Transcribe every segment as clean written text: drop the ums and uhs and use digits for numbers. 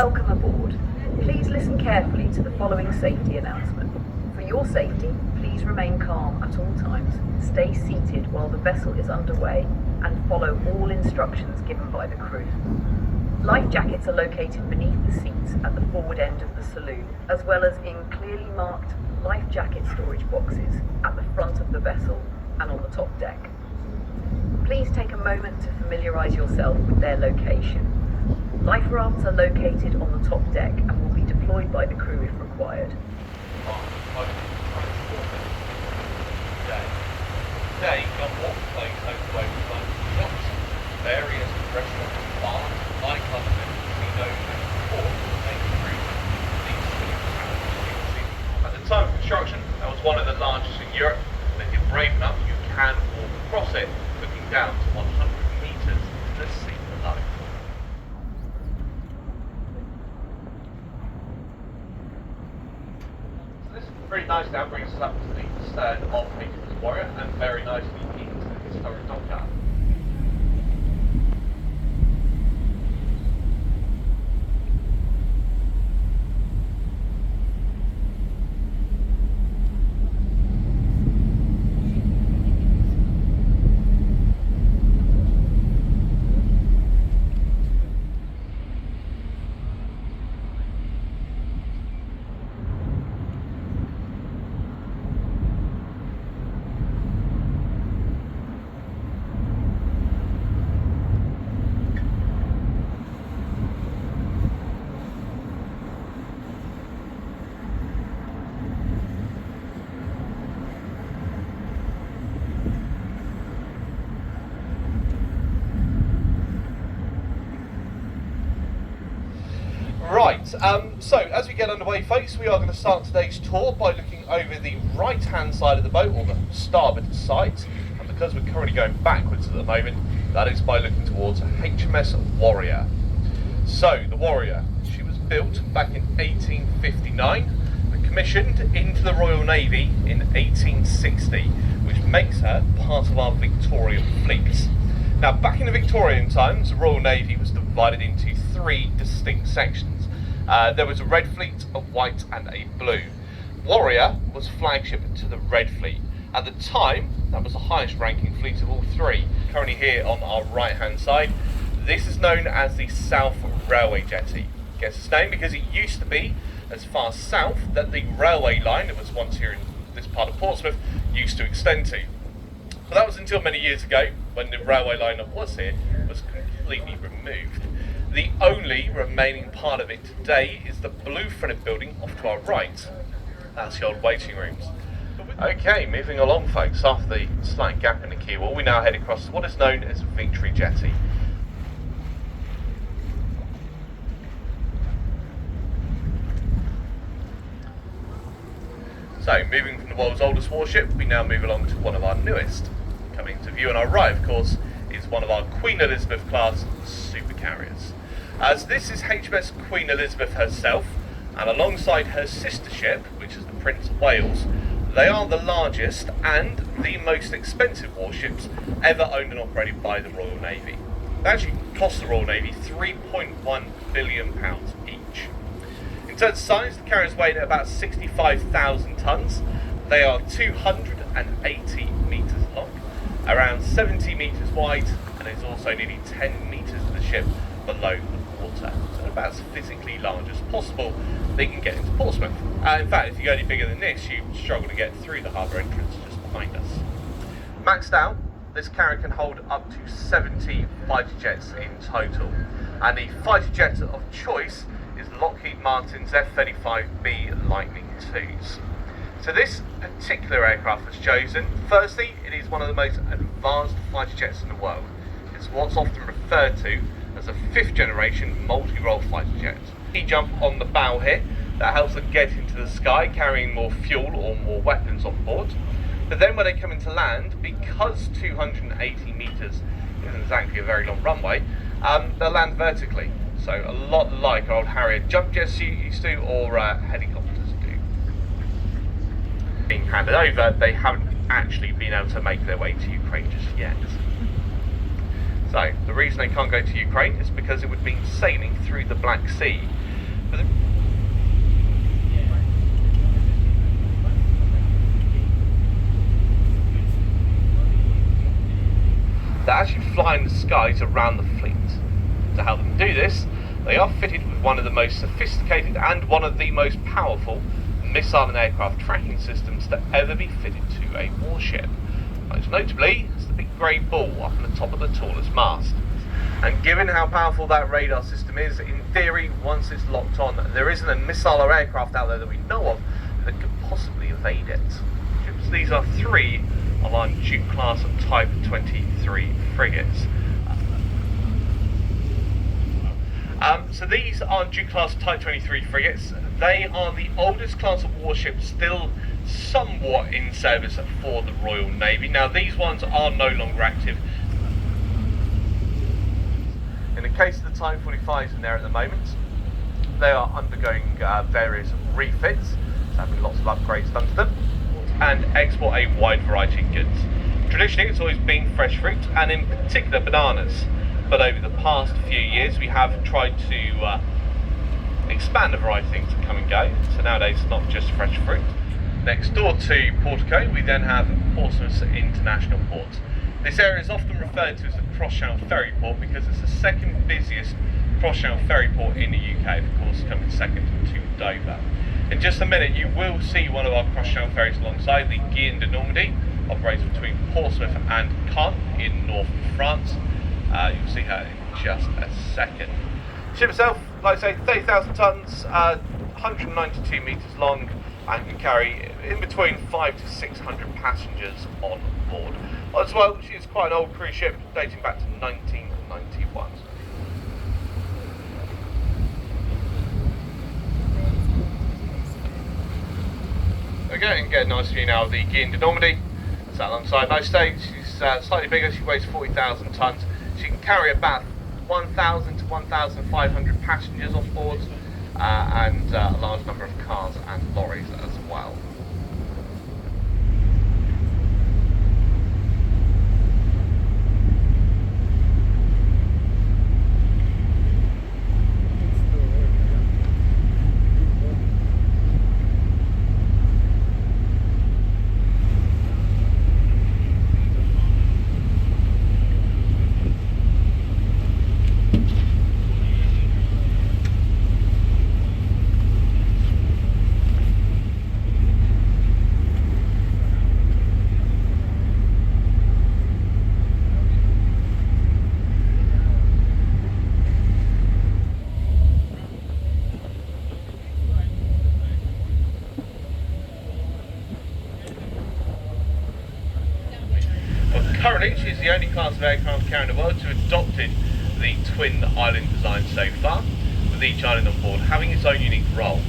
Welcome aboard. Please listen carefully to the following safety announcement. For your safety, please remain calm at all times, stay seated while the vessel is underway, and follow all instructions given by the crew. Life jackets are located beneath the seats at the forward end of the saloon, as well as in clearly marked life jacket storage boxes at the front of the vessel and on the top deck. Please take a moment to familiarise yourself with their location. Life rafts are located on the top deck and will be deployed by the crew if required. Today, Gunwharf Quays hosts local shops, various restaurants, bars, nightclubs, and casinos, and sports main route these cities. At the time of construction, that was one of the largest in Europe, and if you're brave enough, you can walk across it, looking down to 100 metres to the sea below. So this pretty nice now brings us up to the stern of HMS Warrior, and very nicely into the historic dockyard. So as we get underway, folks, we are going to start today's tour by looking over the right hand side of the boat, or the starboard side, and because we're currently going backwards at the moment, that is by looking towards HMS Warrior. So the Warrior, she was built back in 1859 and commissioned into the Royal Navy in 1860, which makes her part of our Victorian fleet. Now, back in the Victorian times, the Royal Navy was divided into three distinct sections. There was a red fleet, a white and a blue. Warrior was flagship to the red fleet. At the time, that was the highest ranking fleet of all three. Currently here on our right hand side, this is known as the South Railway Jetty. It gets its name because it used to be as far south that the railway line that was once here in this part of Portsmouth used to extend to. But that was until many years ago, when the railway line that was here was completely removed. The only remaining part of it today is the blue fronted building off to our right. That's the old waiting rooms. Okay, moving along, folks, after the slight gap in the quay wall, we now head across to what is known as Victory Jetty. So, moving from the world's oldest warship, we now move along to one of our newest. Coming to view on our right, of course, is one of our Queen Elizabeth class supercarriers. As this is HMS Queen Elizabeth herself, and alongside her sister ship, which is the Prince of Wales, they are the largest and the most expensive warships ever owned and operated by the Royal Navy. They actually cost the Royal Navy £3.1 billion each. In terms of size, the carriers weigh at about 65,000 tonnes. They are 280 metres long, around 70 metres wide, and is also nearly 10 metres of the ship below the water. So about as physically large as possible they can get into Portsmouth. In fact, if you go any bigger than this, you struggle to get through the harbour entrance just behind us. Maxed out, this carrier can hold up to 70 fighter jets in total, and the fighter jet of choice is Lockheed Martin's F-35B Lightning IIs. So this particular aircraft was chosen. Firstly, it is one of the most advanced fighter jets in the world. It's what's often referred to as a fifth generation multi-role fighter jet. Key jump on the bow here, that helps them get into the sky carrying more fuel or more weapons on board. But then when they come into land, because 280 metres isn't exactly a very long runway, they'll land vertically. So a lot like our old Harrier jump jets used to, or helicopters do. Being handed over, they haven't actually been able to make their way to Ukraine just yet. So the reason they can't go to Ukraine is because it would mean sailing through the Black Sea. They actually fly in the skies around the fleet. To help them do this, they are fitted with one of the most sophisticated and one of the most powerful missile and aircraft tracking systems to ever be fitted to a warship. Most notably, it's the big grey ball up on the top of the tallest mast. And given how powerful that radar system is, in theory, once it's locked on, there isn't a missile or aircraft out there that we know of that could possibly evade it. These are three of our Duke class Type 23 frigates. So these are Duke class Type 23 frigates. They are the oldest class of warships still somewhat in service for the Royal Navy. Now these ones are no longer active. In the case of the Type 45s in there at the moment, they are undergoing various refits, having lots of upgrades done to them, and export a wide variety of goods. Traditionally it's always been fresh fruit, and in particular bananas, but over the past few years we have tried to expand a variety of things that come and go, so nowadays it's not just fresh fruit. Next door to Portico we then have Portsmouth International Port. This area is often referred to as a cross-channel ferry port because it's the second busiest cross-channel ferry port in the UK, of course coming second to Dover. In just a minute you will see one of our cross-channel ferries alongside the Guillaume De Normandie, operates between Portsmouth and Caen in northern France. You'll see her in just a second. The ship itself, like I say, 30,000 tonnes, 192 metres long, and can carry in between 500 to 600 passengers on board. As well, she's quite an old cruise ship dating back to 1991. Okay, and get a nice view now of the Guillaume De Normandie. Sat alongside no stage. She's slightly bigger, she weighs 40,000 tonnes. She can carry about 1,000 to 1,500 passengers on board, and a large number of cars and lorries as well. Currently, she's the only class of aircraft carrier in the world to have adopted the twin island design so far, with each island on board having its own unique role.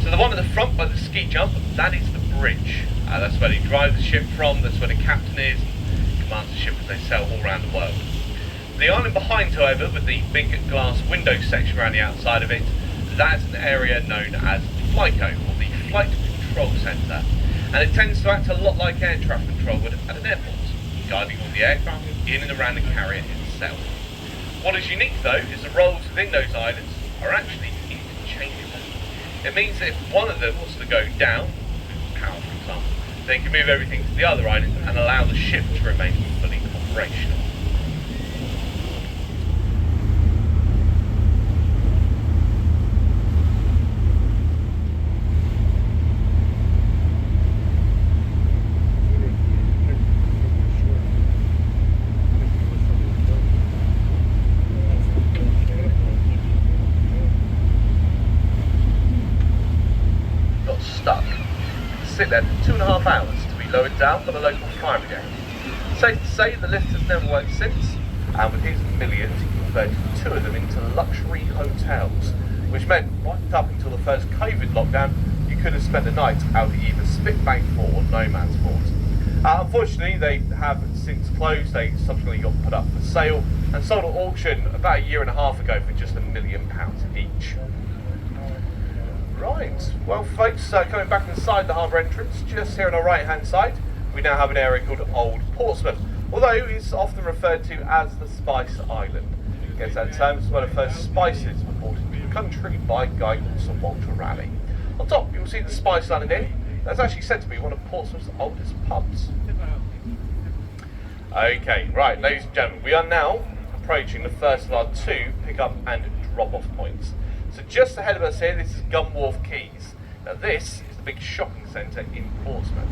So the one at the front by the ski jump, that is the bridge. That's where they drive the ship from, that's where the captain is, and commands the ship as they sail all around the world. The island behind, however, with the big glass window section around the outside of it, that's an area known as FLICO, or the Flight Control Centre. And it tends to act a lot like air traffic control would at an airport, guiding all the aircraft in and around the carrier itself. What is unique though is the roles within those islands are actually interchangeable. It means that if one of them wants to go down, power for example, they can move everything to the other island and allow the ship to remain fully operational. Sit there for 2.5 hours to be lowered down by the local fire brigade. Safe to say the lift has never worked since, and with his millions he converted 2 of them into luxury hotels, which meant right up until the first COVID lockdown you could have spent the night out at either Spitbank Fort or No Man's Fort. Unfortunately they have since closed. They subsequently got put up for sale and sold at auction about 1.5 years ago for just £1 million each. Right, well folks, coming back inside the harbour entrance, just here on our right hand side, we now have an area called Old Portsmouth, although it's often referred to as the Spice Island. Against that term, it's where the first spices were brought into country by guidance of Walter Raleigh. On top, you'll see the Spice Island Inn. That's actually said to be one of Portsmouth's oldest pubs. Okay, right, ladies and gentlemen, we are now approaching the first of our 2 pick-up and drop-off points. So just ahead of us here, this is Gunwharf Quays. Now this is the big shopping centre in Portsmouth.